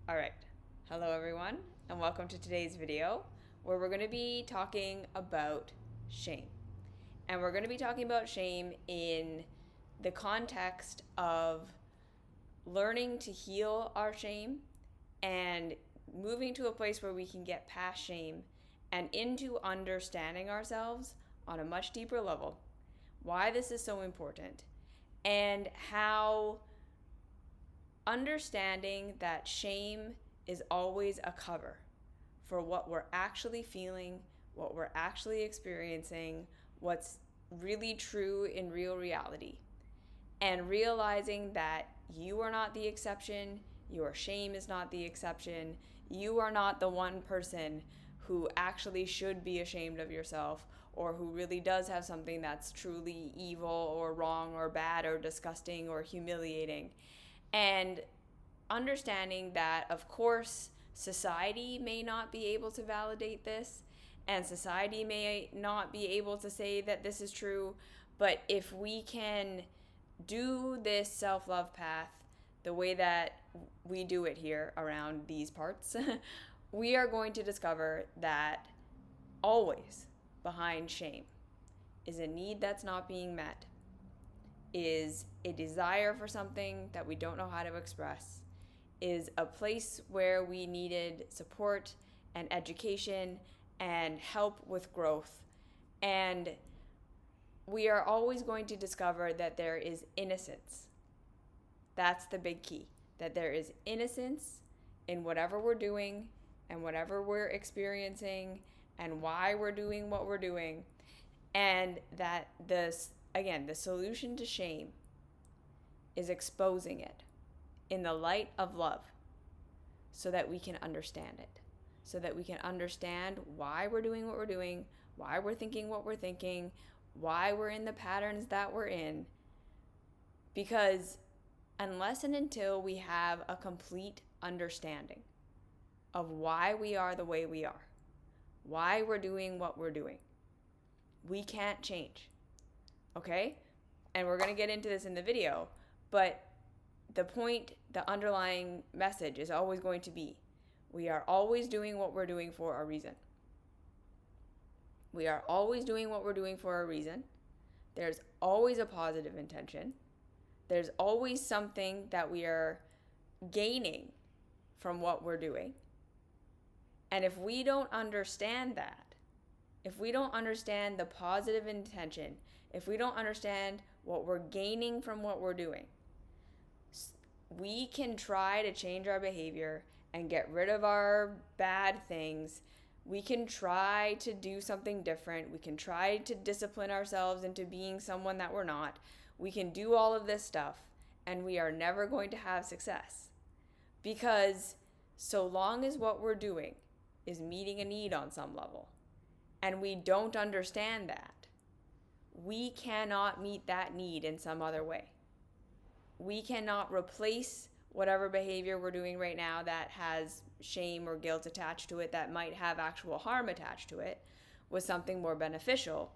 All right. Hello, everyone, and welcome to today's video where we're going to be talking about shame. And we're going to be talking about shame in the context of learning to heal our shame and moving to a place where we can get past shame and into understanding ourselves on a much deeper level, why this is so important, and how understanding that shame is always a cover for what we're actually feeling, what we're actually experiencing, what's really true in real reality. And realizing that you are not the exception, your shame is not the exception, you are not the one person who actually should be ashamed of yourself or who really does have something that's truly evil or wrong or bad or disgusting or humiliating. And understanding that, of course, society may not be able to validate this, and society may not be able to say that this is true, but if we can do this self love path the way that we do it here around these parts, we are going to discover that always behind shame is a need that's not being met, is a desire for something that we don't know how to express, is a place where we needed support and education and help with growth. And we are always going to discover that there is innocence. That's the big key, that there is innocence in whatever we're doing and whatever we're experiencing and why we're doing what we're doing. And that the solution to shame is exposing it in the light of love so that we can understand it, so that we can understand why we're doing what we're doing, why we're thinking what we're thinking, why we're in the patterns that we're in. Because unless and until we have a complete understanding of why we are the way we are, why we're doing what we're doing, we can't change. Okay? And we're going to get into this in the video, but the point, the underlying message is always going to be, we are always doing what we're doing for a reason. We are always doing what we're doing for a reason. There's always a positive intention. There's always something that we are gaining from what we're doing. And if we don't understand that, if we don't understand the positive intention, if we don't understand what we're gaining from what we're doing, we can try to change our behavior and get rid of our bad things. We can try to do something different. We can try to discipline ourselves into being someone that we're not. We can do all of this stuff, and we are never going to have success. Because so long as what we're doing is meeting a need on some level, and we don't understand that, we cannot meet that need in some other way. We cannot replace whatever behavior we're doing right now that has shame or guilt attached to it, that might have actual harm attached to it, with something more beneficial.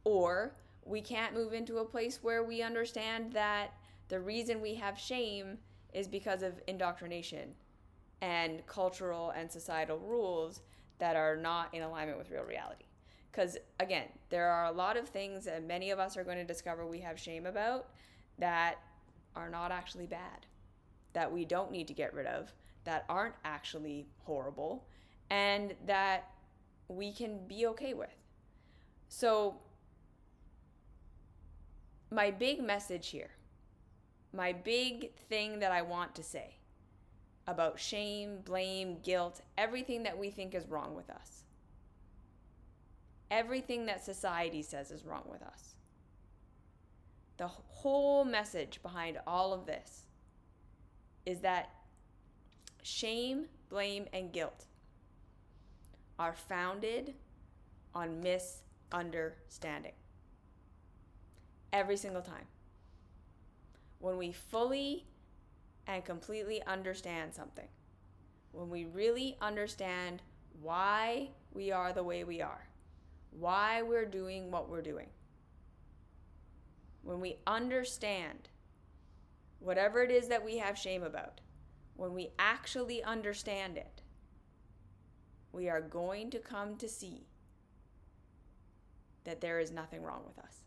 Or we can't move into a place where we understand that the reason we have shame is because of indoctrination and cultural and societal rules that are not in alignment with real reality. Because again, there are a lot of things that many of us are going to discover we have shame about that are not actually bad, that we don't need to get rid of, that aren't actually horrible, and that we can be okay with. So my big message here, my big thing that I want to say about shame, blame, guilt, everything that we think is wrong with us, everything that society says is wrong with us, the whole message behind all of this is that shame, blame, and guilt are founded on misunderstanding. Every single time. When we fully and completely understand something, when we really understand why we are the way we are, why we're doing what we're doing, when we understand whatever it is that we have shame about, when we actually understand it, we are going to come to see that there is nothing wrong with us.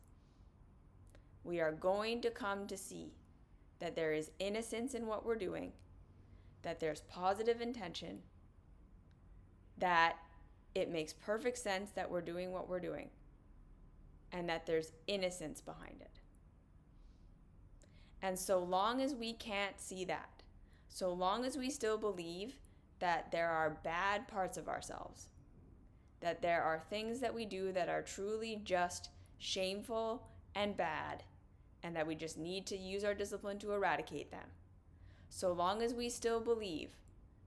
We are going to come to see that there is innocence in what we're doing, that there's positive intention, that it makes perfect sense that we're doing what we're doing, and that there's innocence behind it. And so long as we can't see that, so long as we still believe that there are bad parts of ourselves, that there are things that we do that are truly just shameful and bad, and that we just need to use our discipline to eradicate them, so long as we still believe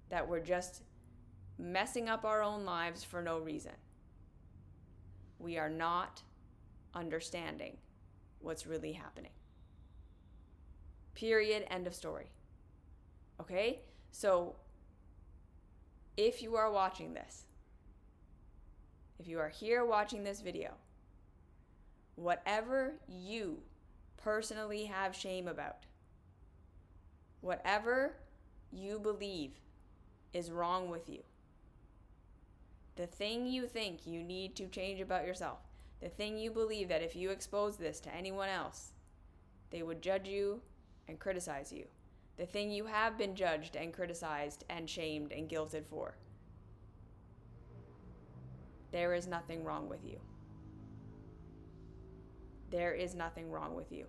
that we're just messing up our own lives for no reason, we are not understanding what's really happening. Period. End of story. Okay? So if you are watching this, if you are here watching this video, whatever you personally have shame about, whatever you believe is wrong with you, the thing you think you need to change about yourself, the thing you believe that if you expose this to anyone else, they would judge you and criticize you, the thing you have been judged and criticized and shamed and guilted for, there is nothing wrong with you. There is nothing wrong with you.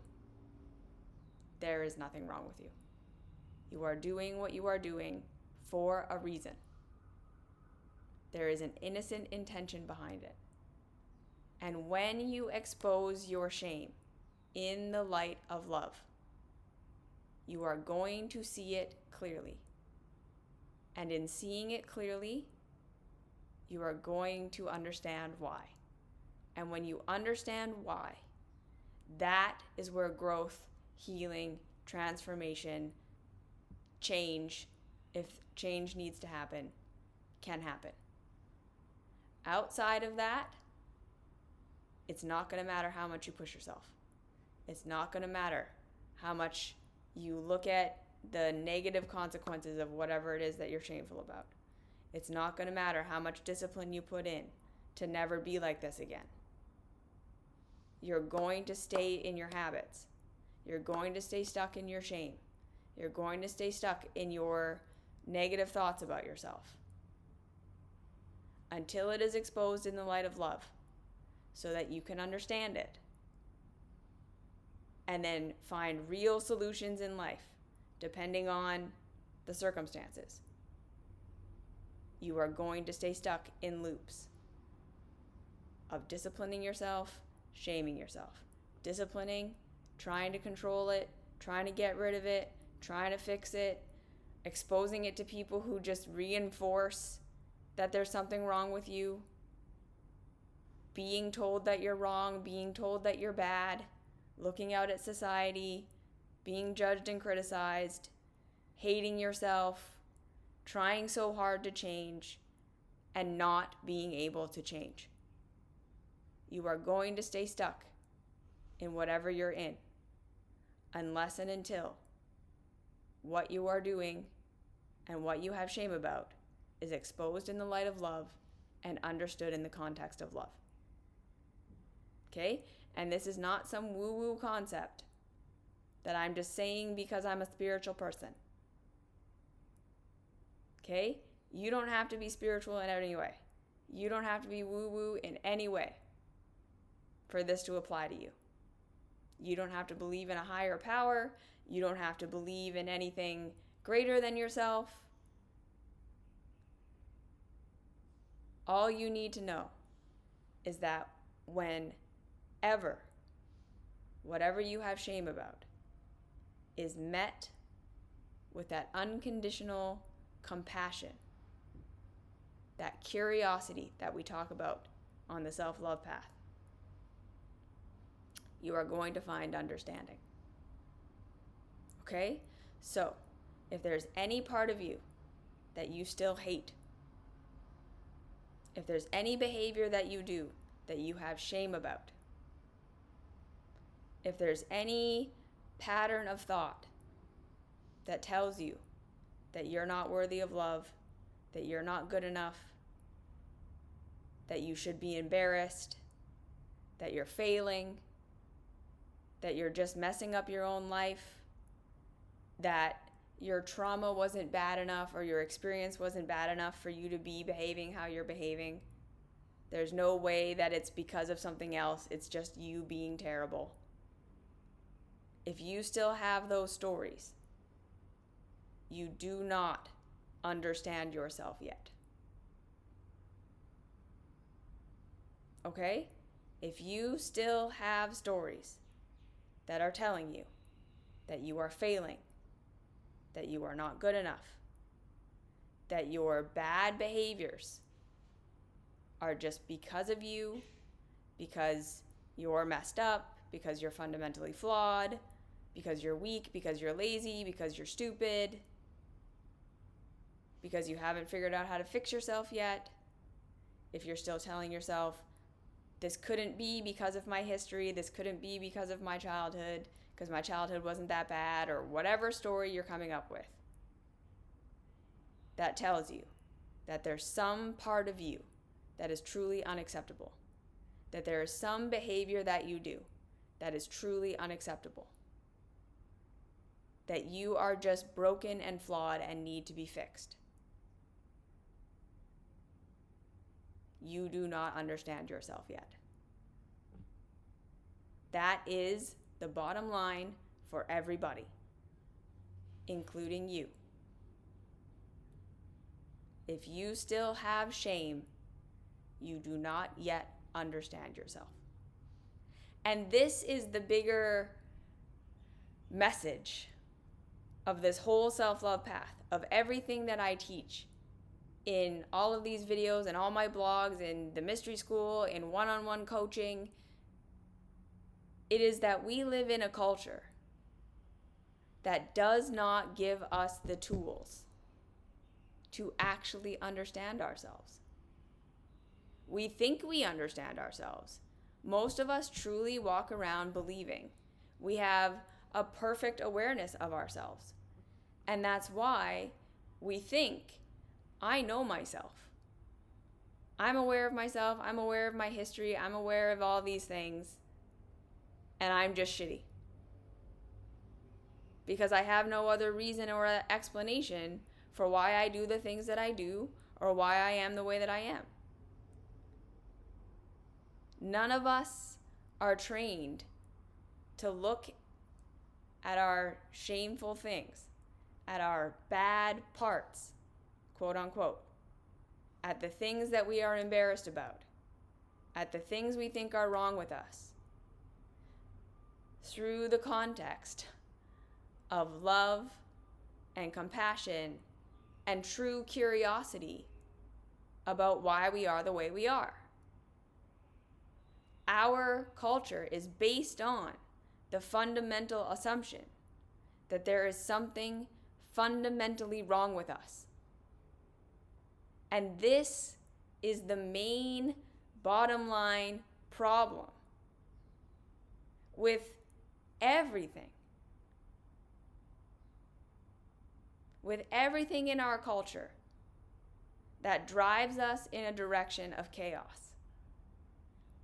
There is nothing wrong with you. You are doing what you are doing for a reason. There is an innocent intention behind it. And when you expose your shame in the light of love, you are going to see it clearly. And in seeing it clearly, you are going to understand why. And when you understand why, that is where growth, healing, transformation, change, if change needs to happen, can happen. Outside of that, it's not going to matter how much you push yourself. It's not going to matter how much you look at the negative consequences of whatever it is that you're shameful about. It's not going to matter how much discipline you put in to never be like this again. You're going to stay in your habits. You're going to stay stuck in your shame. You're going to stay stuck in your negative thoughts about yourself until it is exposed in the light of love so that you can understand it and then find real solutions in life depending on the circumstances. You are going to stay stuck in loops of disciplining yourself, shaming yourself. Disciplining, trying to control it, trying to get rid of it, trying to fix it, exposing it to people who just reinforce that there's something wrong with you, being told that you're wrong, being told that you're bad, looking out at society, being judged and criticized, hating yourself, trying so hard to change, and not being able to change. You are going to stay stuck in whatever you're in, unless and until what you are doing and what you have shame about is exposed in the light of love and understood in the context of love. Okay? And this is not some woo-woo concept that I'm just saying because I'm a spiritual person. Okay? You don't have to be spiritual in any way. You don't have to be woo-woo in any way for this to apply to you. You don't have to believe in a higher power. You don't have to believe in anything greater than yourself. All you need to know is that whenever whatever you have shame about is met with that unconditional compassion, that curiosity that we talk about on the self-love path, you are going to find understanding. Okay? So, if there's any part of you that you still hate, if there's any behavior that you do that you have shame about, if there's any pattern of thought that tells you that you're not worthy of love, that you're not good enough, that you should be embarrassed, that you're failing, that you're just messing up your own life, that your trauma wasn't bad enough or your experience wasn't bad enough for you to be behaving how you're behaving. There's no way that it's because of something else. It's just you being terrible. If you still have those stories, you do not understand yourself yet. Okay? If you still have stories that are telling you that you are failing, that you are not good enough, that your bad behaviors are just because of you, because you're messed up, because you're fundamentally flawed, because you're weak, because you're lazy, because you're stupid, because you haven't figured out how to fix yourself yet, if you're still telling yourself, this couldn't be because of my history, this couldn't be because of my childhood, because my childhood wasn't that bad, or whatever story you're coming up with, that tells you that there's some part of you that is truly unacceptable, that there is some behavior that you do that is truly unacceptable, that you are just broken and flawed and need to be fixed. You do not understand yourself yet. That is the bottom line for everybody, including you. If you still have shame, you do not yet understand yourself. And this is the bigger message of this whole self-love path, of everything that I teach in all of these videos and all my blogs, in the mystery school, in one-on-one coaching. It is that we live in a culture that does not give us the tools to actually understand ourselves. We think we understand ourselves. Most of us truly walk around believing we have a perfect awareness of ourselves. And that's why we think, I know myself. I'm aware of myself. I'm aware of my history. I'm aware of all these things. And I'm just shitty. Because I have no other reason or explanation for why I do the things that I do or why I am the way that I am. None of us are trained to look at our shameful things, at our bad parts, quote unquote, at the things that we are embarrassed about, at the things we think are wrong with us, through the context of love and compassion and true curiosity about why we are the way we are. Our culture is based on the fundamental assumption that there is something fundamentally wrong with us. And this is the main bottom line problem with everything. With everything in our culture that drives us in a direction of chaos.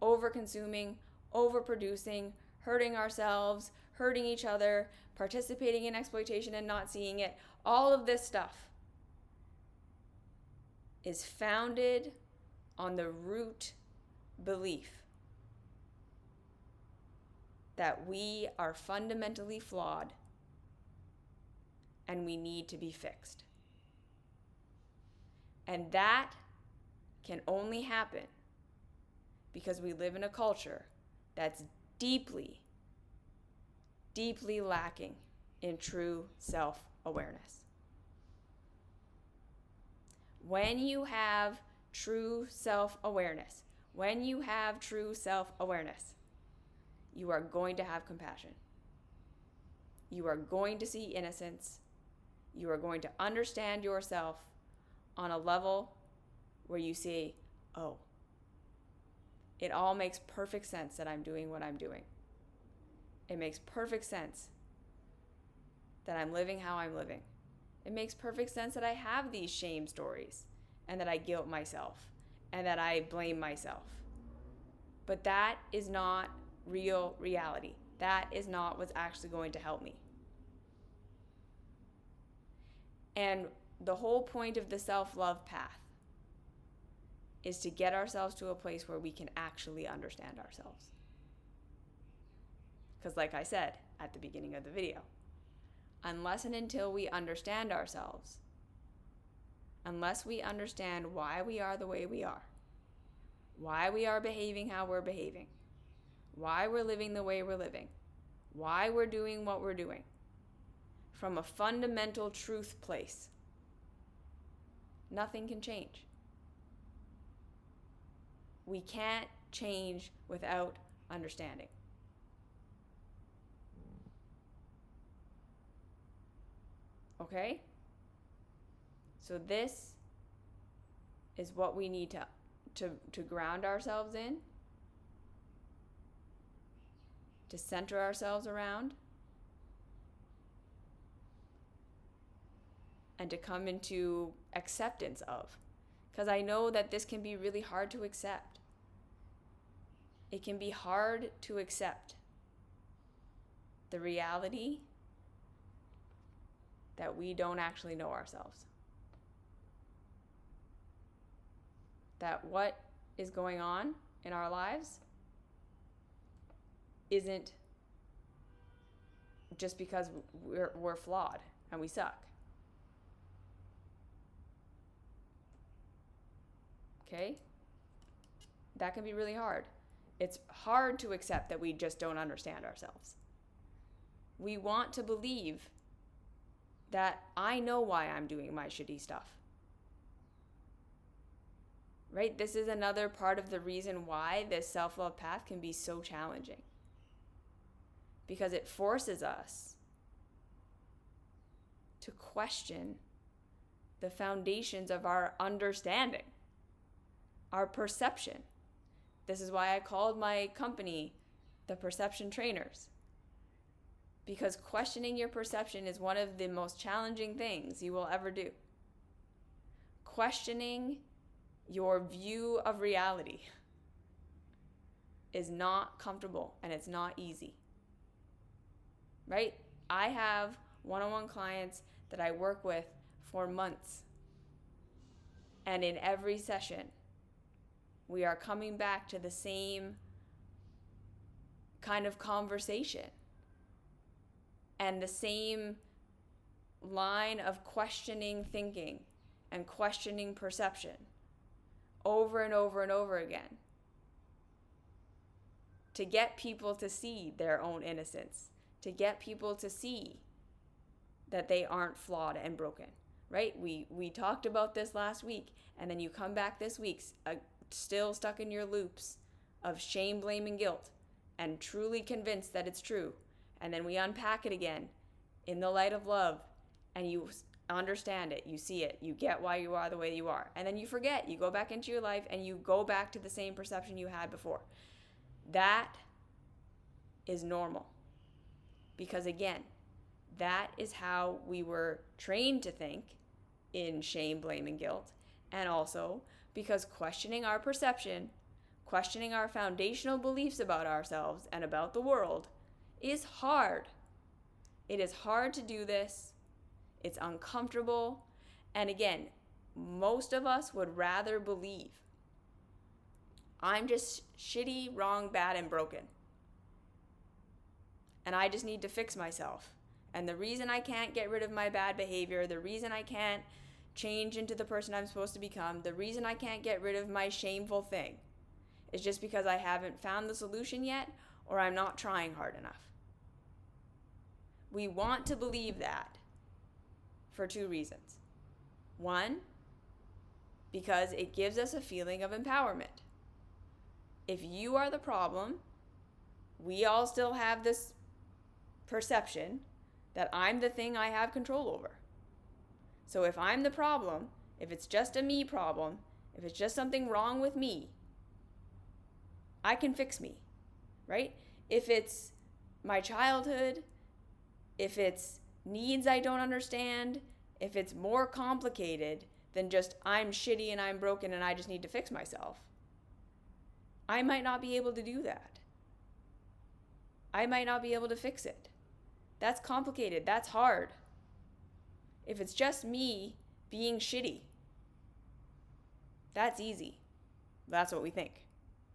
Over-consuming, overproducing, hurting ourselves, hurting each other, participating in exploitation and not seeing it. All of this stuff is founded on the root belief that we are fundamentally flawed and we need to be fixed. And that can only happen because we live in a culture that's deeply, deeply lacking in true self-awareness. When you have true self-awareness, you are going to have compassion. You are going to see innocence. You are going to understand yourself on a level where you say, oh, it all makes perfect sense that I'm doing what I'm doing. It makes perfect sense that I'm living how I'm living. It makes perfect sense that I have these shame stories and that I guilt myself and that I blame myself. But that is not real reality. That is not what's actually going to help me. And the whole point of the self-love path is to get ourselves to a place where we can actually understand ourselves. Because like I said at the beginning of the video, unless and until we understand ourselves, unless we understand why we are the way we are, why we are behaving how we're behaving, why we're living the way we're living, why we're doing what we're doing, from a fundamental truth place, nothing can change. We can't change without understanding. Okay? So this is what we need to ground ourselves in, to center ourselves around, and to come into acceptance of. Because I know that this can be really hard to accept. It can be hard to accept the reality that we don't actually know ourselves. That what is going on in our lives isn't just because we're flawed and we suck. Okay? That can be really hard. It's hard to accept that we just don't understand ourselves. We want to believe that I know why I'm doing my shitty stuff. Right? This is another part of the reason why this self-love path can be so challenging. Because it forces us to question the foundations of our understanding, our perception. This is why I called my company the Perception Trainers. Because questioning your perception is one of the most challenging things you will ever do. Questioning your view of reality is not comfortable and it's not easy. Right? I have one-on-one clients that I work with for months. And in every session, we are coming back to the same kind of conversation and the same line of questioning thinking and questioning perception over and over and over again to get people to see their own innocence, to get people to see that they aren't flawed and broken, right? We talked about this last week, and then you come back this week still stuck in your loops of shame, blame, and guilt, and truly convinced that it's true. And then we unpack it again in the light of love, and you understand it, you see it, you get why you are the way you are. And then you forget, you go back into your life, and you go back to the same perception you had before. That is normal. Because again, that is how we were trained to think in shame, blame, and guilt. And also because questioning our perception, questioning our foundational beliefs about ourselves and about the world is hard. It is hard to do this. It's uncomfortable. And again, most of us would rather believe I'm just shitty, wrong, bad, and broken. And I just need to fix myself. And the reason I can't get rid of my bad behavior, the reason I can't change into the person I'm supposed to become, the reason I can't get rid of my shameful thing is just because I haven't found the solution yet, or I'm not trying hard enough. We want to believe that for two reasons. One, because it gives us a feeling of empowerment. If you are the problem, we all still have this perception that I'm the thing I have control over. So if I'm the problem, if it's just a me problem, if it's just something wrong with me, I can fix me, right? If it's my childhood, if it's needs I don't understand, if it's more complicated than just I'm shitty and I'm broken and I just need to fix myself. I might not be able to do that. I might not be able to fix it. That's complicated. That's hard. If it's just me being shitty, that's easy. That's what we think,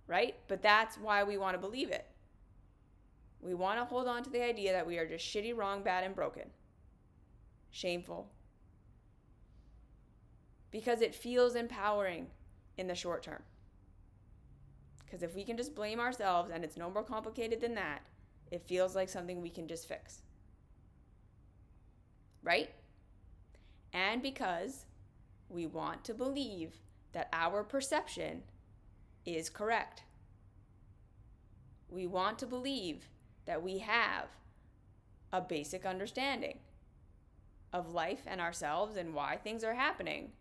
right? But that's why we want to believe it. We want to hold on to the idea that we are just shitty, wrong, bad, and broken. Shameful. Because it feels empowering in the short term. Because if we can just blame ourselves and it's no more complicated than that, it feels like something we can just fix. Right? And because we want to believe that our perception is correct. We want to believe that we have a basic understanding of life and ourselves and why things are happening.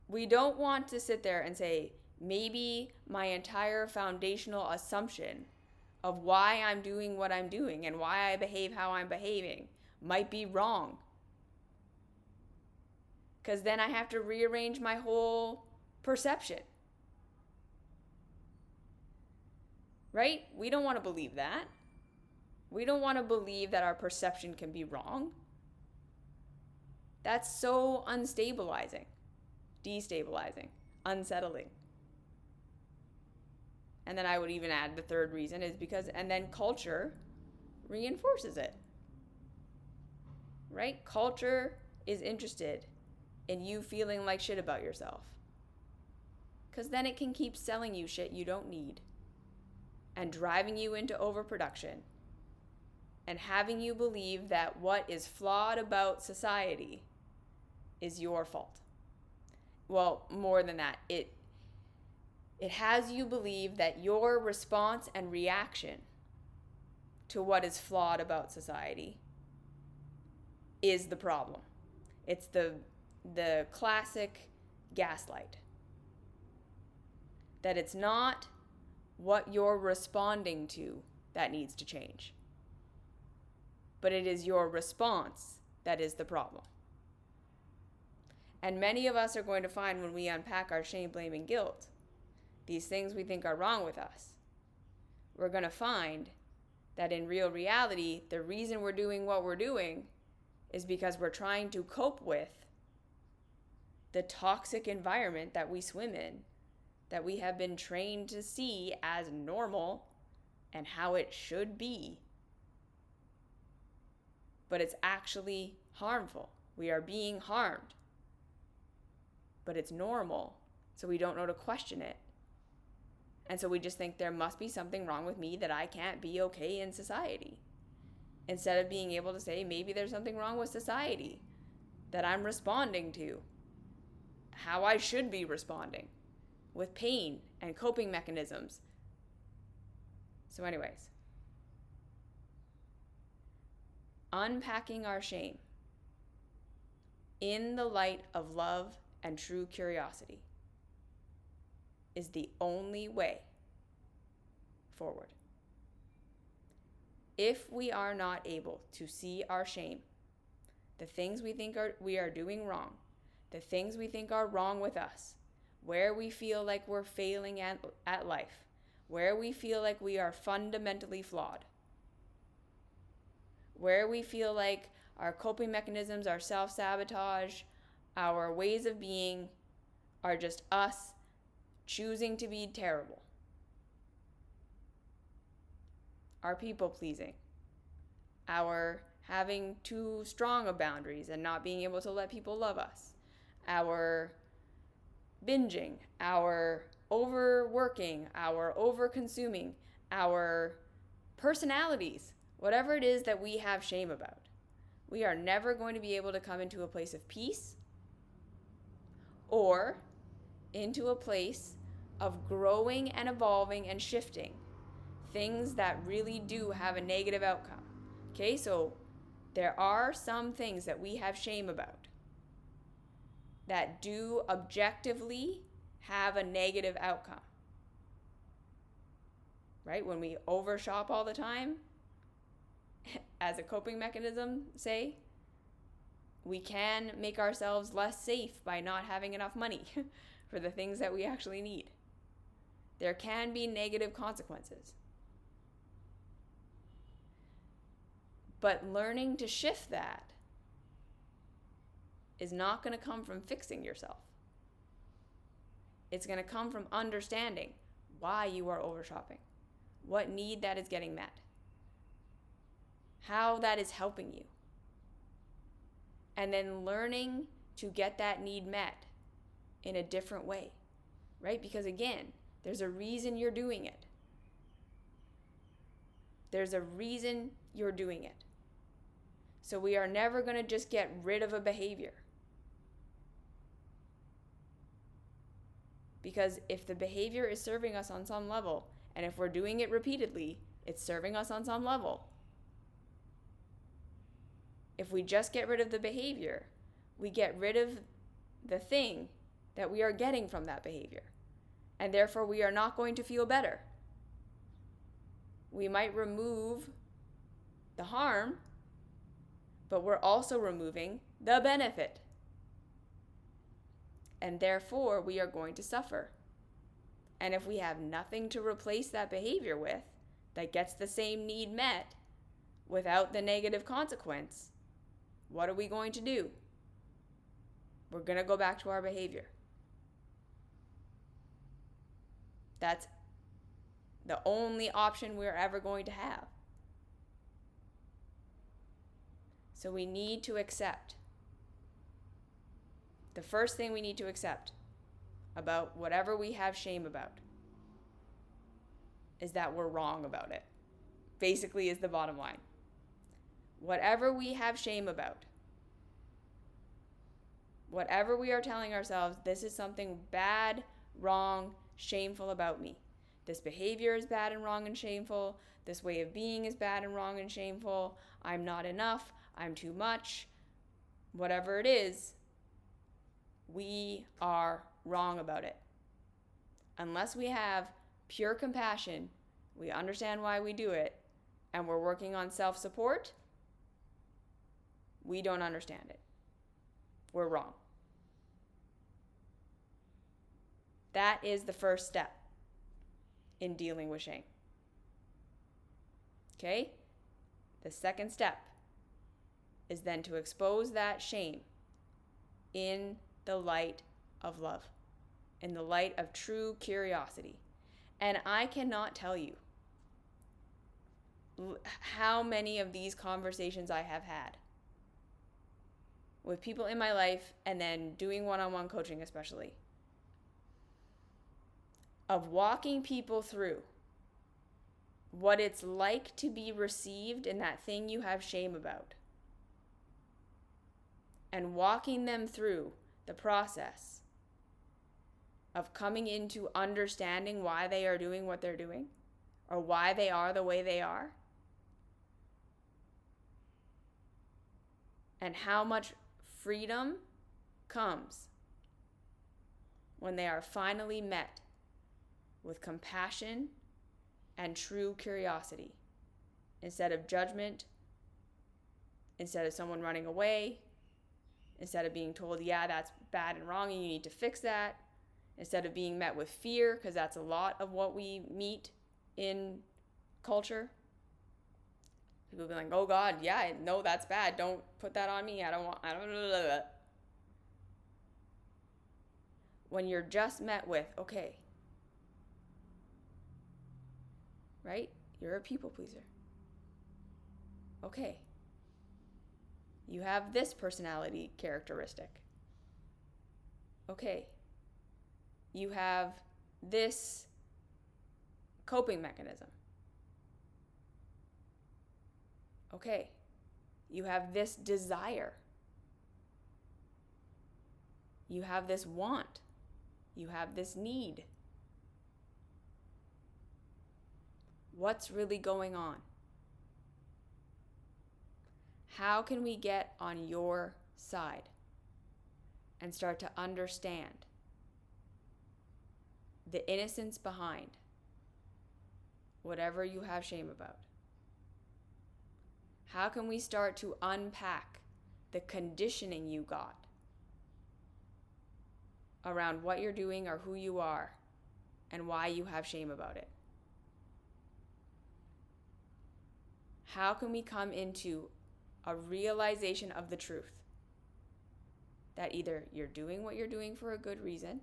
We don't want to sit there and say, maybe my entire foundational assumption of why I'm doing what I'm doing and why I behave how I'm behaving might be wrong. Because then I have to rearrange my whole perception. Right? We don't want to believe that. We don't want to believe that our perception can be wrong. That's so unstabilizing, destabilizing, unsettling. And then I would even add the third reason is because, and then culture reinforces it. Right? Culture is interested in you feeling like shit about yourself. Because then it can keep selling you shit you don't need and driving you into overproduction and having you believe that what is flawed about society is your fault. Well, more than that, it has you believe that your response and reaction to what is flawed about society is the problem. It's the classic gaslight. That it's not what you're responding to that needs to change, but it is your response that is the problem. And many of us are going to find when we unpack our shame, blame, and guilt, these things we think are wrong with us, we're going to find that in real reality, the reason we're doing what we're doing is because we're trying to cope with the toxic environment that we swim in, that we have been trained to see as normal and how it should be. But it's actually harmful. We are being harmed. But it's normal, so we don't know to question it. And so we just think there must be something wrong with me that I can't be okay in society. Instead of being able to say, maybe there's something wrong with society that I'm responding to, how I should be responding with pain and coping mechanisms. So anyways, unpacking our shame in the light of love and true curiosity is the only way forward. If we are not able to see our shame, the things we think we are doing wrong, the things we think are wrong with us, where we feel like we're failing at life, where we feel like we are fundamentally flawed, where we feel like our coping mechanisms, our self-sabotage, our ways of being are just us choosing to be terrible. Our people-pleasing, our having too strong of boundaries and not being able to let people love us, our binging, our overworking, our overconsuming, our personalities, whatever it is that we have shame about. We are never going to be able to come into a place of peace or into a place of growing and evolving and shifting things that really do have a negative outcome. Okay, so there are some things that we have shame about that do objectively have a negative outcome. Right? When we overshop all the time, as a coping mechanism, say, We can make ourselves less safe by not having enough money for the things that we actually need. There can be negative consequences. But learning to shift that is not going to come from fixing yourself. It's going to come from understanding why you are over shopping, what need that is getting met, how that is helping you. And then learning to get that need met in a different way, right? Because again, there's a reason you're doing it. There's a reason you're doing it. So we are never going to just get rid of a behavior. Because if the behavior is serving us on some level, and if we're doing it repeatedly, it's serving us on some level. If we just get rid of the behavior, we get rid of the thing that we are getting from that behavior. And therefore, we are not going to feel better. We might remove the harm, but we're also removing the benefit. And therefore, we are going to suffer. And if we have nothing to replace that behavior with that gets the same need met without the negative consequence, what are we going to do? We're going to go back to our behavior. That's the only option we're ever going to have. So we need to accept. The first thing we need to accept about whatever we have shame about is that we're wrong about it. Basically is the bottom line. Whatever we have shame about, whatever we are telling ourselves, this is something bad, wrong, shameful about me. This behavior is bad and wrong and shameful. This way of being is bad and wrong and shameful. I'm not enough. I'm too much. Whatever it is, we are wrong about it. Unless we have pure compassion, we understand why we do it, and we're working on self-support, we don't understand it. We're wrong. That is the first step in dealing with shame. Okay? The second step is then to expose that shame in the light of love, in the light of true curiosity. And I cannot tell you how many of these conversations I have had with people in my life, and then doing one-on-one coaching especially, of walking people through what it's like to be received in that thing you have shame about, and walking them through the process of coming into understanding why they are doing what they're doing, or why they are the way they are, and how much freedom comes when they are finally met with compassion and true curiosity, instead of judgment, instead of someone running away, instead of being told, yeah, that's bad and wrong and you need to fix that, instead of being met with fear, because that's a lot of what we meet in culture. People be like, oh God, yeah, no, that's bad. Don't put that on me. I don't. When you're just met with, okay, right? You're a people pleaser. Okay. You have this personality characteristic. Okay. You have this coping mechanism. Okay. You have this desire. You have this want. You have this need. What's really going on? How can we get on your side and start to understand the innocence behind whatever you have shame about? How can we start to unpack the conditioning you got around what you're doing or who you are and why you have shame about it. How can we come into a realization of the truth that either you're doing what you're doing for a good reason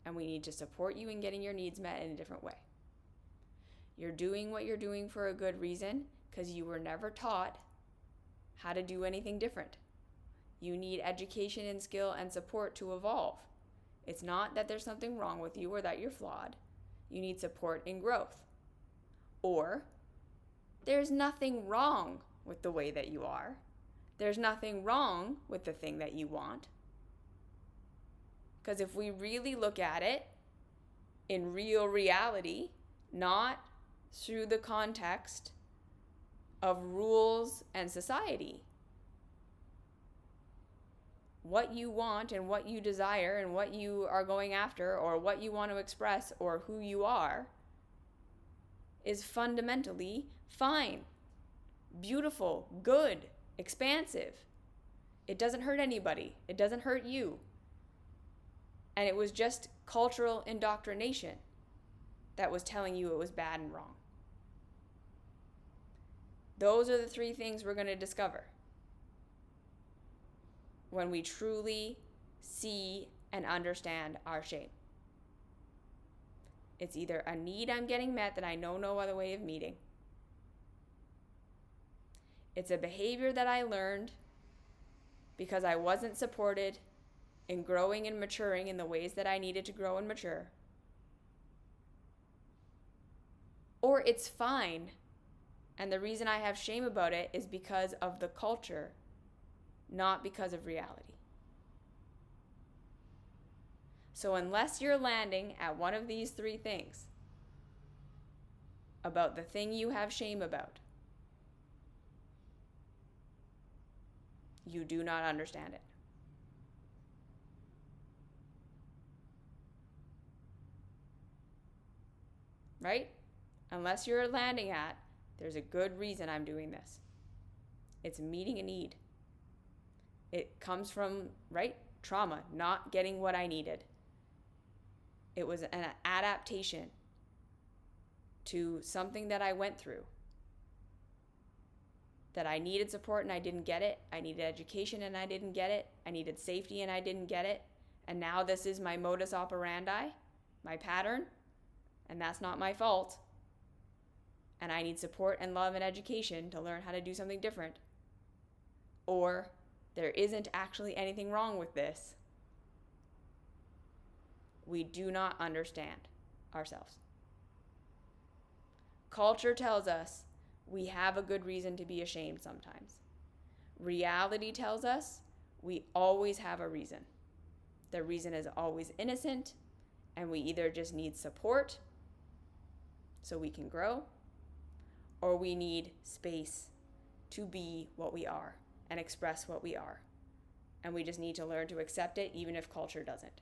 and we need to support you in getting your needs met in a different way? You're doing what you're doing for a good reason because you were never taught how to do anything different. You need education and skill and support to evolve. It's not that there's something wrong with you or that you're flawed. You need support and growth. Or there's nothing wrong with the way that you are. There's nothing wrong with the thing that you want. Because if we really look at it in real reality, not through the context of rules and society, what you want and what you desire and what you are going after or what you want to express or who you are is fundamentally fine, beautiful, good, expansive. It doesn't hurt anybody. It doesn't hurt you. And it was just cultural indoctrination that was telling you it was bad and wrong. Those are the three things we're going to discover when we truly see and understand our shame. It's either a need I'm getting met that I know no other way of meeting. It's a behavior that I learned because I wasn't supported in growing and maturing in the ways that I needed to grow and mature. Or it's fine, and the reason I have shame about it is because of the culture, not because of reality. So unless you're landing at one of these three things about the thing you have shame about, you do not understand it. Right? Unless you're landing at, there's a good reason I'm doing this. It's meeting a need. It comes from, right, trauma, not getting what I needed. It was an adaptation to something that I went through. That I needed support and I didn't get it. I needed education and I didn't get it. I needed safety and I didn't get it. And now this is my modus operandi, my pattern, and that's not my fault. And I need support and love and education to learn how to do something different. Or there isn't actually anything wrong with this. We do not understand ourselves. Culture tells us we have a good reason to be ashamed sometimes. Reality tells us we always have a reason. The reason is always innocent, and we either just need support so we can grow, or we need space to be what we are and express what we are. And we just need to learn to accept it even if culture doesn't.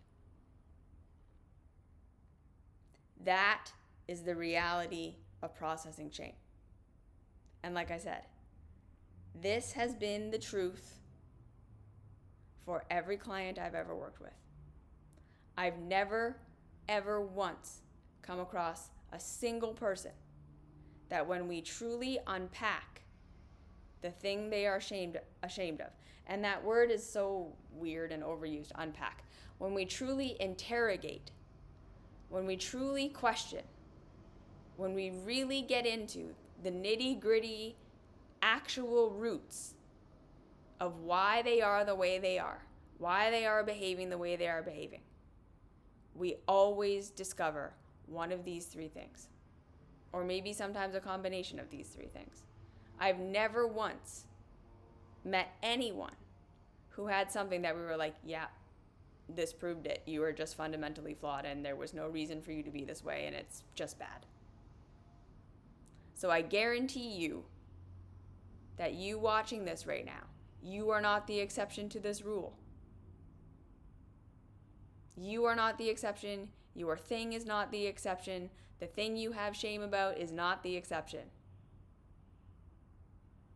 That is the reality of processing shame. And like I said, this has been the truth for every client I've ever worked with. I've never, ever once come across a single person that when we truly unpack the thing they are ashamed of, and that word is so weird and overused, unpack. When we truly interrogate, when we truly question, when we really get into the nitty-gritty actual roots of why they are the way they are, why they are behaving the way they are behaving, we always discover one of these three things, or maybe sometimes a combination of these three things. I've never once met anyone who had something that we were like, yeah, this proved it. You are just fundamentally flawed and there was no reason for you to be this way and it's just bad. So I guarantee you that you watching this right now, you are not the exception to this rule. You are not the exception. Your thing is not the exception. The thing you have shame about is not the exception.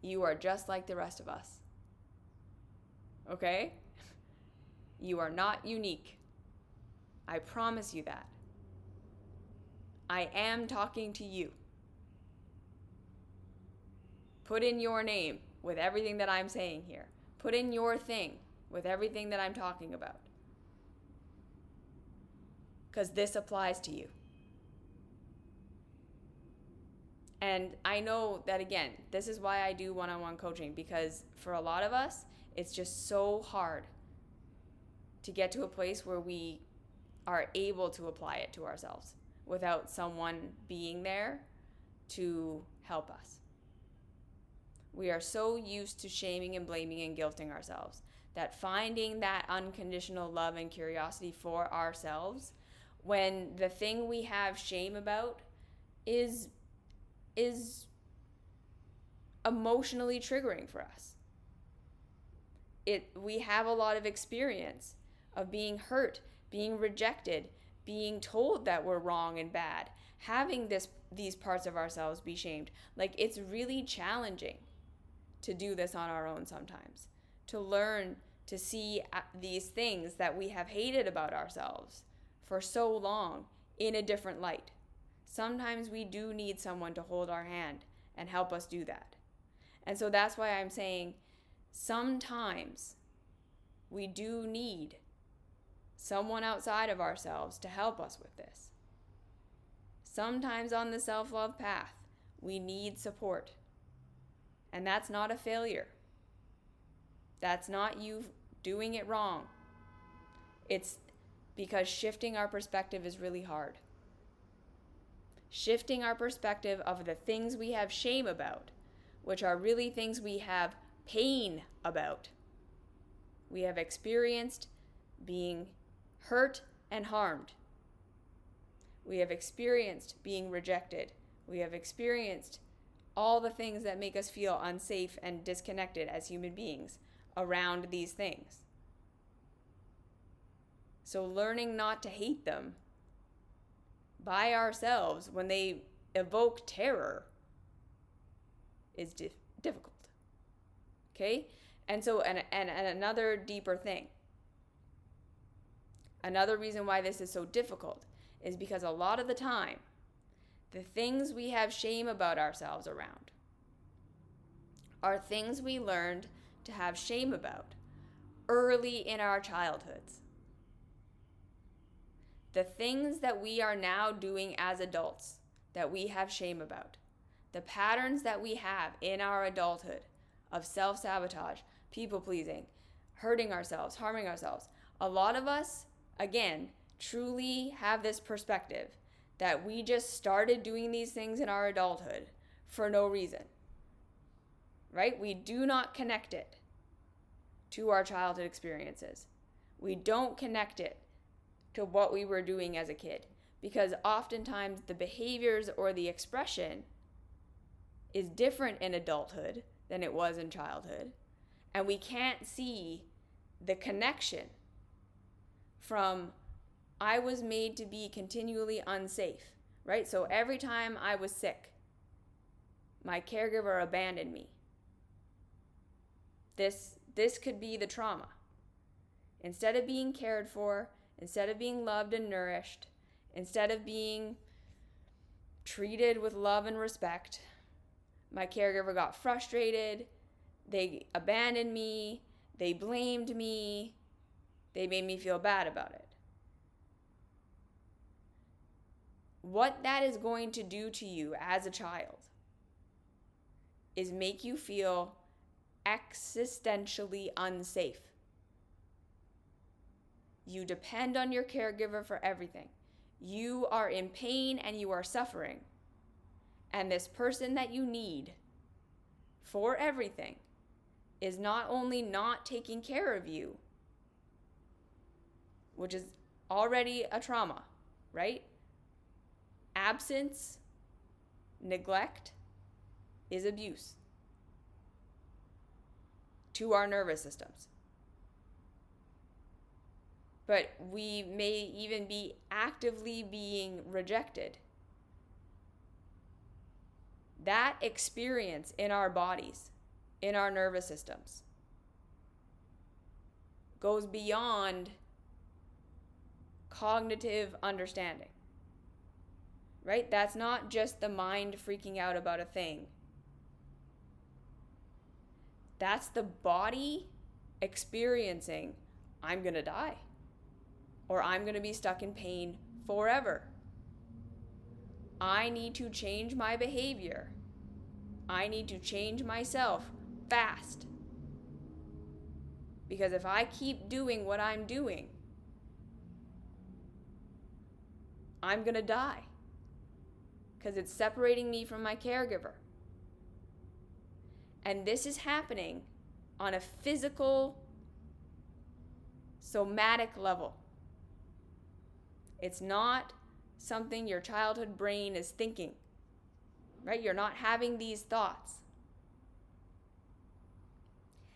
You are just like the rest of us. Okay? You are not unique. I promise you that. I am talking to you. Put in your name with everything that I'm saying here. Put in your thing with everything that I'm talking about. Because this applies to you. And I know that, again, this is why I do one-on-one coaching, because for a lot of us, it's just so hard to get to a place where we are able to apply it to ourselves without someone being there to help us. We are so used to shaming and blaming and guilting ourselves that finding that unconditional love and curiosity for ourselves, when the thing we have shame about is emotionally triggering for us. We have a lot of experience of being hurt, being rejected, being told that we're wrong and bad, having these parts of ourselves be shamed. Like, it's really challenging to do this on our own sometimes, to learn to see these things that we have hated about ourselves for so long in a different light. Sometimes we do need someone to hold our hand and help us do that. And so that's why I'm saying sometimes we do need someone outside of ourselves to help us with this. Sometimes on the self-love path, we need support. And that's not a failure. That's not you doing it wrong. It's because shifting our perspective is really hard. Shifting our perspective of the things we have shame about, which are really things we have pain about. We have experienced being hurt and harmed. We have experienced being rejected. We have experienced all the things that make us feel unsafe and disconnected as human beings around these things. So learning not to hate them by ourselves when they evoke terror is difficult. Okay? And so, and another deeper thing, another reason why this is so difficult is because a lot of the time, the things we have shame about ourselves around are things we learned to have shame about early in our childhoods. The things that we are now doing as adults that we have shame about, the patterns that we have in our adulthood of self-sabotage, people-pleasing, hurting ourselves, harming ourselves. A lot of us, again, truly have this perspective that we just started doing these things in our adulthood for no reason, right? We do not connect it to our childhood experiences. We don't connect it to what we were doing as a kid, because oftentimes the behaviors or the expression is different in adulthood than it was in childhood, and we can't see the connection from I was made to be continually unsafe, right? So every time I was sick, my caregiver abandoned me. This could be the trauma. Instead of being cared for, instead of being loved and nourished, instead of being treated with love and respect, my caregiver got frustrated, they abandoned me, they blamed me, they made me feel bad about it. What that is going to do to you as a child is make you feel existentially unsafe. You depend on your caregiver for everything. You are in pain and you are suffering. And this person that you need for everything is not only not taking care of you, which is already a trauma, right? Absence, neglect is abuse to our nervous systems. But we may even be actively being rejected. That experience in our bodies, in our nervous systems, goes beyond cognitive understanding, right? That's not just the mind freaking out about a thing. That's the body experiencing, I'm going to die, or I'm going to be stuck in pain forever. I need to change my behavior. I need to change myself fast. Because if I keep doing what I'm doing, I'm going to die. Because it's separating me from my caregiver. And this is happening on a physical, somatic level. It's not something your childhood brain is thinking, right? You're not having these thoughts.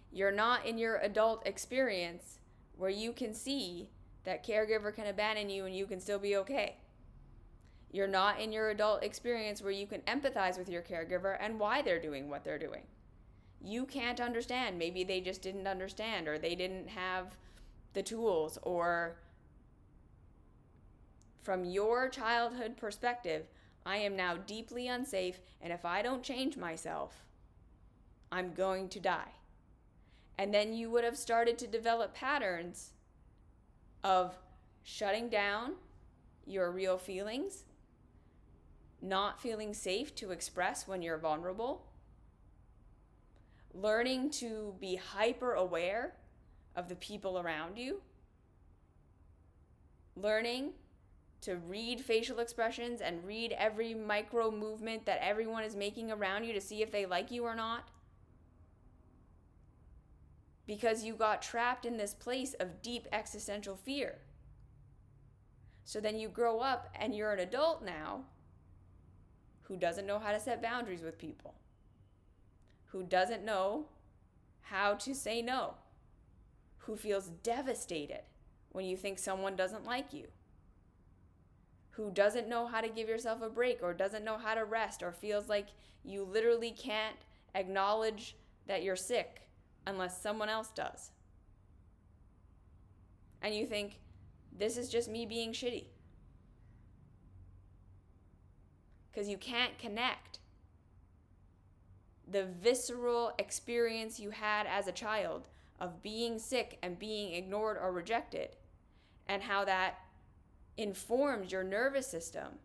You're not in your adult experience where you can see that caregiver can abandon you and you can still be okay. You're not in your adult experience where you can empathize with your caregiver and why they're doing what they're doing. You can't understand. Maybe they just didn't understand, or they didn't have the tools, or from your childhood perspective, I am now deeply unsafe, and if I don't change myself, I'm going to die. And then you would have started to develop patterns of shutting down your real feelings, not feeling safe to express when you're vulnerable, learning to be hyper aware of the people around you, learning to read facial expressions and read every micro movement that everyone is making around you to see if they like you or not. Because you got trapped in this place of deep existential fear. So then you grow up and you're an adult now who doesn't know how to set boundaries with people, who doesn't know how to say no, who feels devastated when you think someone doesn't like you, who doesn't know how to give yourself a break, or doesn't know how to rest, or feels like you literally can't acknowledge that you're sick unless someone else does. And you think, this is just me being shitty. Because you can't connect the visceral experience you had as a child of being sick and being ignored or rejected, and how that informs your nervous system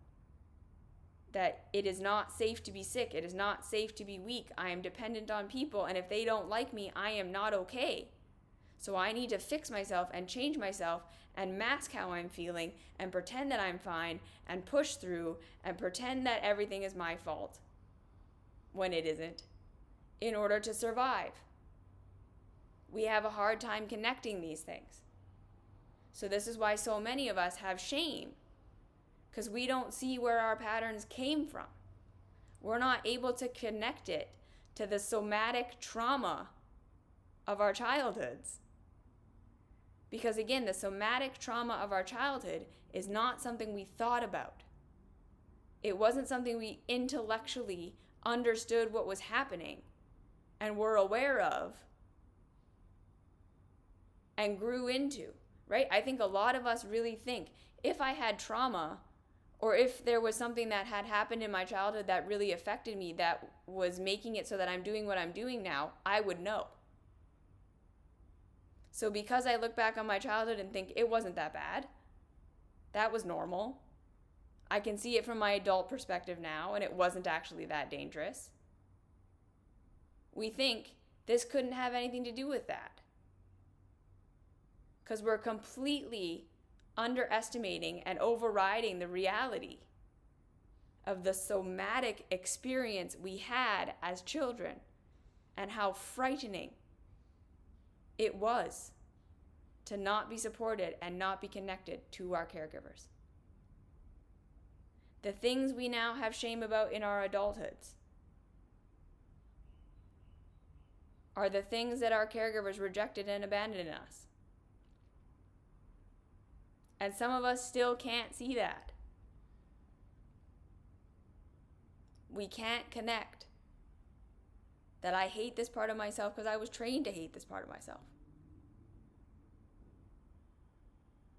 that it is not safe to be sick, it is not safe to be weak, I am dependent on people, and if they don't like me, I am not okay. So I need to fix myself and change myself and mask how I'm feeling and pretend that I'm fine and push through and pretend that everything is my fault when it isn't, in order to survive. We have a hard time connecting these things. So this is why so many of us have shame, because we don't see where our patterns came from. We're not able to connect it to the somatic trauma of our childhoods. Because again, the somatic trauma of our childhood is not something we thought about. It wasn't something we intellectually understood what was happening and were aware of and grew into, right? I think a lot of us really think, if I had trauma, or if there was something that had happened in my childhood that really affected me, that was making it so that I'm doing what I'm doing now, I would know. So because I look back on my childhood and think it wasn't that bad, that was normal, I can see it from my adult perspective now, and it wasn't actually that dangerous. We think this couldn't have anything to do with that, because we're completely underestimating and overriding the reality of the somatic experience we had as children and how frightening it was to not be supported and not be connected to our caregivers. The things we now have shame about in our adulthoods are the things that our caregivers rejected and abandoned in us. And some of us still can't see that. We can't connect that I hate this part of myself because I was trained to hate this part of myself.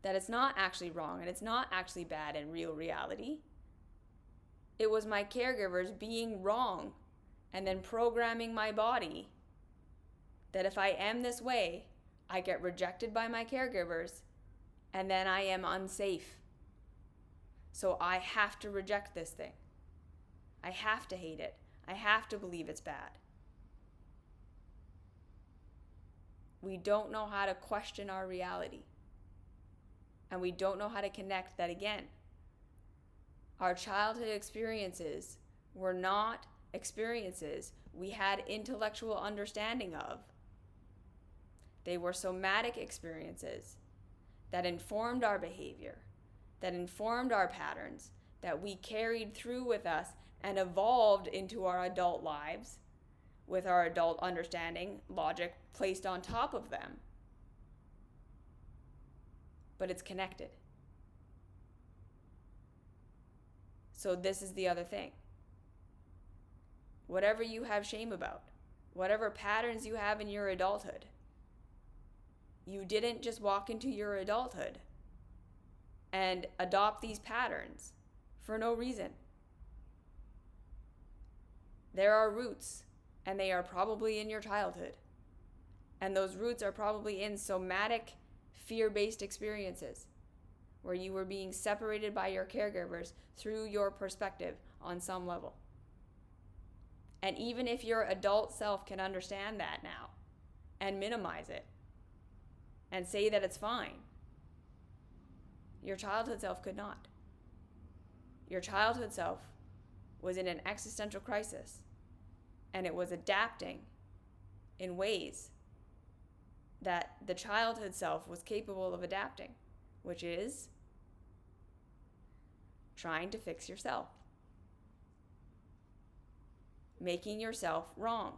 that it's not actually wrong and it's not actually bad in real reality. It was my caregivers being wrong and then programming my body that if I am this way, I get rejected by my caregivers and then I am unsafe. So I have to reject this thing. I have to hate it. I have to believe it's bad. We don't know how to question our reality. And we don't know how to connect that again. Our childhood experiences were not experiences we had intellectual understanding of. They were somatic experiences that informed our behavior, that informed our patterns, that we carried through with us and evolved into our adult lives with our adult understanding, logic placed on top of them. But it's connected. So this is the other thing. Whatever you have shame about, whatever patterns you have in your adulthood, you didn't just walk into your adulthood and adopt these patterns for no reason. There are roots, and they are probably in your childhood. And those roots are probably in somatic, fear-based experiences where you were being separated by your caregivers through your perspective on some level. And even if your adult self can understand that now and minimize it and say that it's fine, your childhood self could not. Your childhood self was in an existential crisis, and it was adapting in ways that the childhood self was capable of adapting, which is trying to fix yourself, making yourself wrong,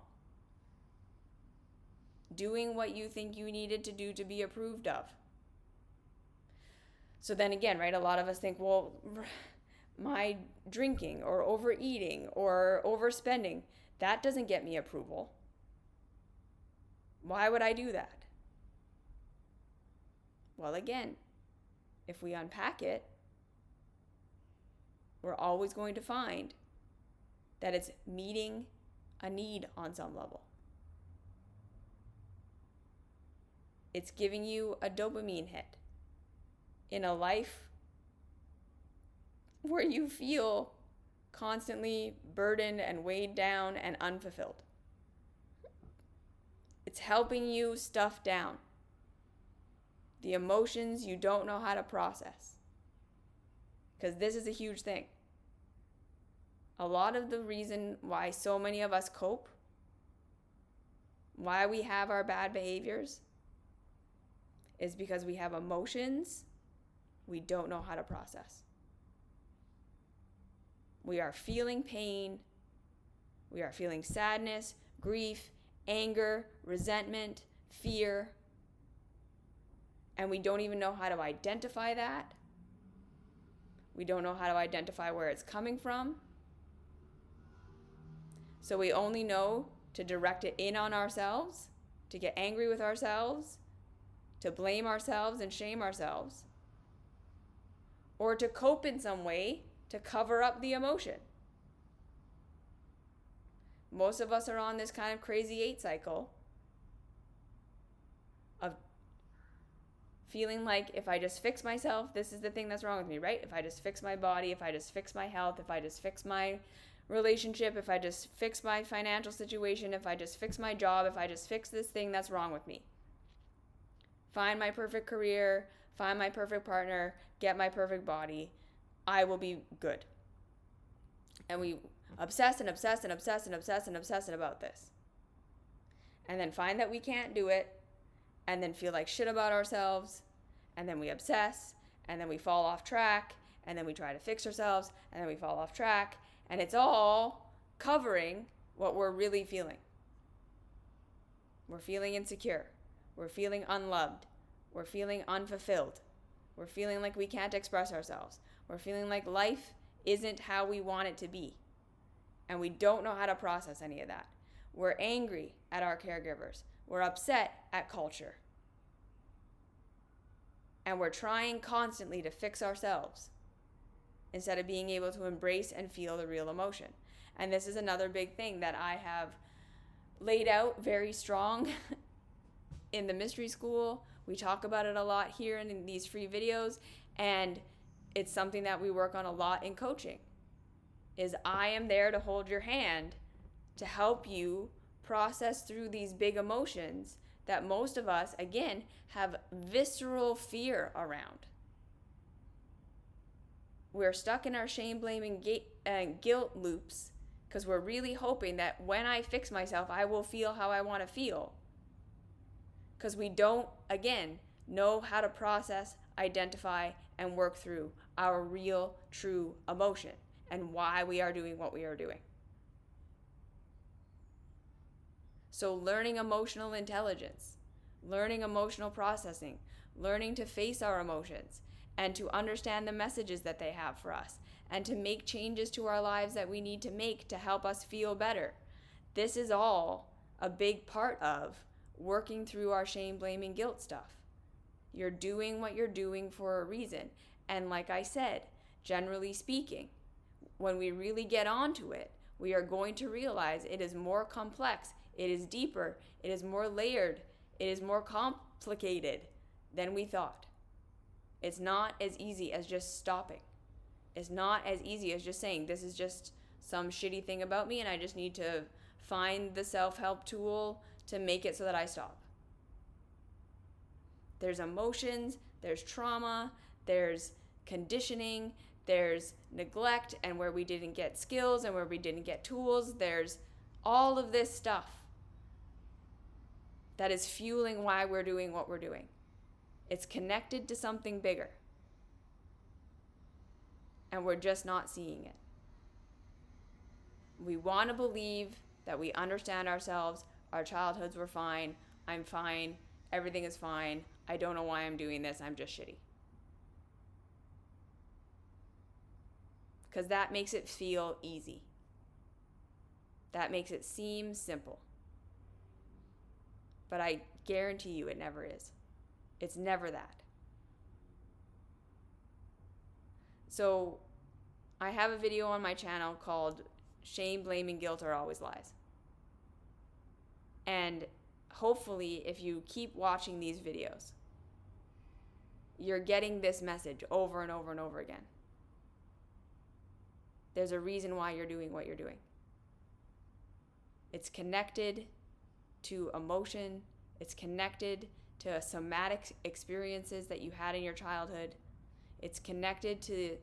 doing what you think you needed to do to be approved of. So then again, right, a lot of us think, well, my drinking or overeating or overspending, that doesn't get me approval. Why would I do that? Well, again, if we unpack it, we're always going to find that it's meeting a need on some level. It's giving you a dopamine hit in a life where you feel constantly burdened and weighed down and unfulfilled. It's helping you stuff down the emotions you don't know how to process. Because this is a huge thing. A lot of the reason why so many of us cope, why we have our bad behaviors, is because we have emotions we don't know how to process. We are feeling pain, we are feeling sadness, grief, anger, resentment, fear, and we don't even know how to identify that. We don't know how to identify where it's coming from. So we only know to direct it in on ourselves, to get angry with ourselves, to blame ourselves and shame ourselves, or to cope in some way to cover up the emotion. Most of us are on this kind of crazy 8 cycle of feeling like if I just fix myself, this is the thing that's wrong with me, right? If I just fix my body, if I just fix my health, if I just fix my relationship, if I just fix my financial situation, if I just fix my job, if I just fix this thing that's wrong with me. Find my perfect career, find my perfect partner, get my perfect body, I will be good. And we obsess and obsess and obsess and obsess and obsess about this. And then find that we can't do it, and then feel like shit about ourselves, and then we obsess, and then we fall off track, and then we try to fix ourselves, and then we fall off track, and it's all covering what we're really feeling. We're feeling insecure. We're feeling unloved. We're feeling unfulfilled. We're feeling like we can't express ourselves. We're feeling like life isn't how we want it to be. And we don't know how to process any of that. We're angry at our caregivers. We're upset at culture. And we're trying constantly to fix ourselves instead of being able to embrace and feel the real emotion. And this is another big thing that I have laid out very strong in the mystery school. We talk about it a lot here in these free videos, and it's something that we work on a lot in coaching. Is I am there to hold your hand to help you process through these big emotions that most of us, again, have visceral fear around. We're stuck in our shame, blame, and guilt loops because we're really hoping that when I fix myself, I will feel how I want to feel. Because we don't, again, know how to process, identify, and work through our real, true emotion and why we are doing what we are doing. So learning emotional intelligence, learning emotional processing, learning to face our emotions and to understand the messages that they have for us and to make changes to our lives that we need to make to help us feel better. This is all a big part of working through our shame, blame, and guilt stuff. You're doing what you're doing for a reason. And like I said, generally speaking, when we really get onto it, we are going to realize it is more complex, it is deeper, it is more layered, it is more complicated than we thought. It's not as easy as just stopping. It's not as easy as just saying, this is just some shitty thing about me and I just need to find the self-help tool to make it so that I stop. There's emotions, there's trauma, there's conditioning, there's neglect and where we didn't get skills and where we didn't get tools. There's all of this stuff that is fueling why we're doing what we're doing. It's connected to something bigger. And we're just not seeing it. We want to believe that we understand ourselves. Our childhoods were fine. I'm fine. Everything is fine. I don't know why I'm doing this. I'm just shitty. Because that makes it feel easy. That makes it seem simple. But I guarantee you it never is. It's never that. So I have a video on my channel called Shame, Blame, and Guilt Are Always Lies. And hopefully if you keep watching these videos, you're getting this message over and over and over again. There's a reason why you're doing what you're doing. It's connected to emotion. It's connected to somatic experiences that you had in your childhood. It's connected to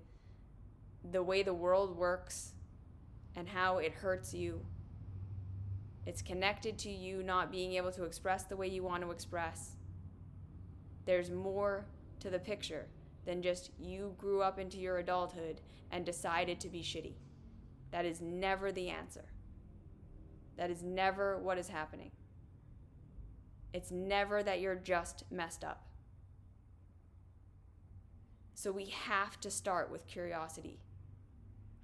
the way the world works and how it hurts you. It's connected to you not being able to express the way you want to express. There's more to the picture than just you grew up into your adulthood and decided to be shitty. That is never the answer. That is never what is happening. It's never that you're just messed up. So we have to start with curiosity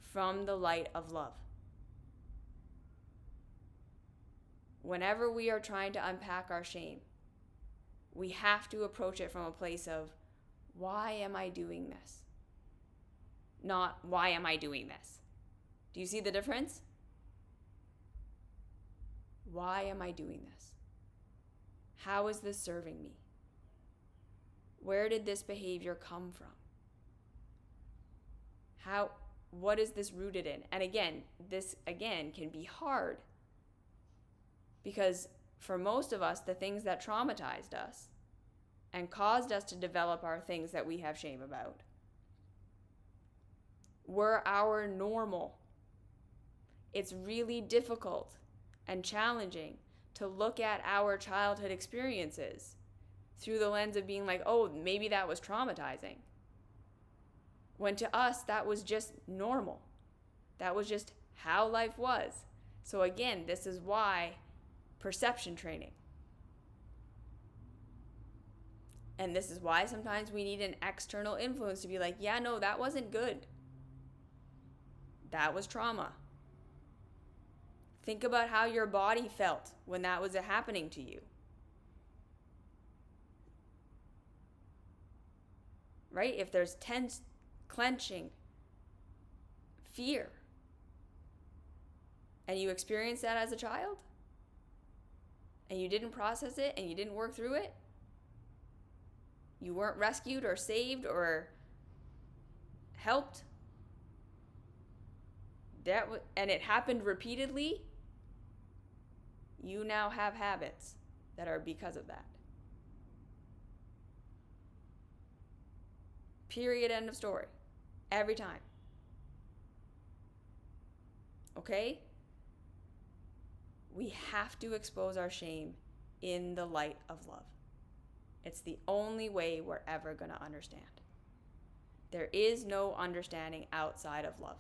from the light of love. Whenever we are trying to unpack our shame, we have to approach it from a place of, why am I doing this? Not, why am I doing this? Do you see the difference? Why am I doing this? How is this serving me? Where did this behavior come from? What is this rooted in? And again, this can be hard because for most of us, the things that traumatized us and caused us to develop our things that we have shame about were our normal. It's really difficult and challenging to look at our childhood experiences through the lens of being like, oh, maybe that was traumatizing. When to us, that was just normal. That was just how life was. So again, this is why perception training. And this is why sometimes we need an external influence to be like, yeah, no, that wasn't good. That was trauma. Think about how your body felt when that was happening to you. right? If there's tense, clenching, fear, and you experienced that as a child, and you didn't process it, and you didn't work through it, you weren't rescued or saved or helped, and it happened repeatedly, you now have habits that are because of that. Period, end of story. Every time. Okay? We have to expose our shame in the light of love. It's the only way we're ever going to understand. There is no understanding outside of love.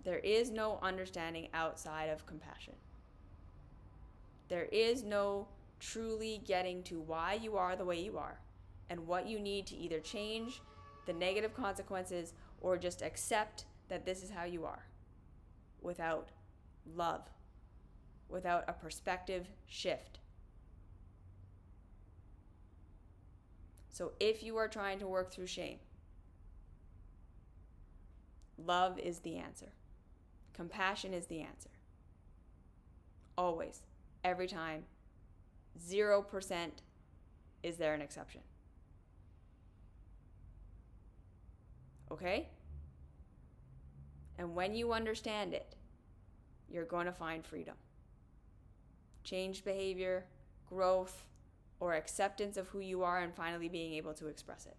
There is no understanding outside of compassion. There is no truly getting to why you are the way you are and what you need to either change the negative consequences or just accept that this is how you are without love, without a perspective shift. So if you are trying to work through shame, love is the answer. Compassion is the answer. Always. Every time. 0% is there an exception. Okay? And when you understand it, you're going to find freedom. Changed behavior, growth, or acceptance of who you are and finally being able to express it.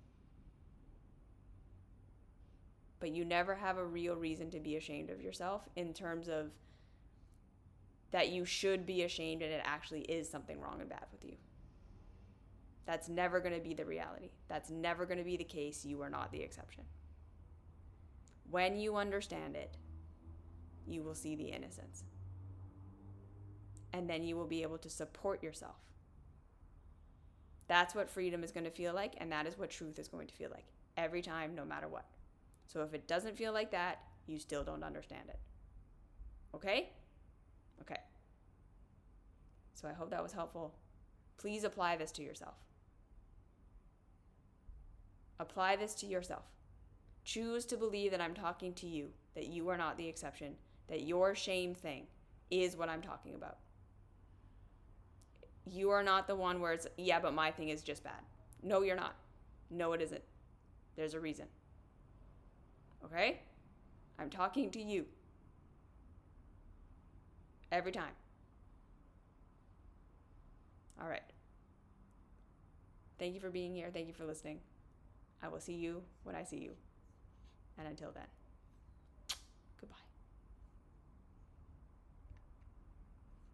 But you never have a real reason to be ashamed of yourself in terms of that you should be ashamed and it actually is something wrong and bad with you. That's never going to be the reality. That's never going to be the case. You are not the exception. When you understand it, you will see the innocence. And then you will be able to support yourself. That's what freedom is going to feel like, and that is what truth is going to feel like every time, no matter what. So if it doesn't feel like that, you still don't understand it. Okay? Okay. So I hope that was helpful. Please apply this to yourself. Apply this to yourself. Choose to believe that I'm talking to you, that you are not the exception, that your shame thing is what I'm talking about. You are not the one where it's, yeah, but my thing is just bad. No, you're not. No, it isn't. There's a reason. Okay? I'm talking to you. Every time. All right. Thank you for being here. Thank you for listening. I will see you when I see you. And until then.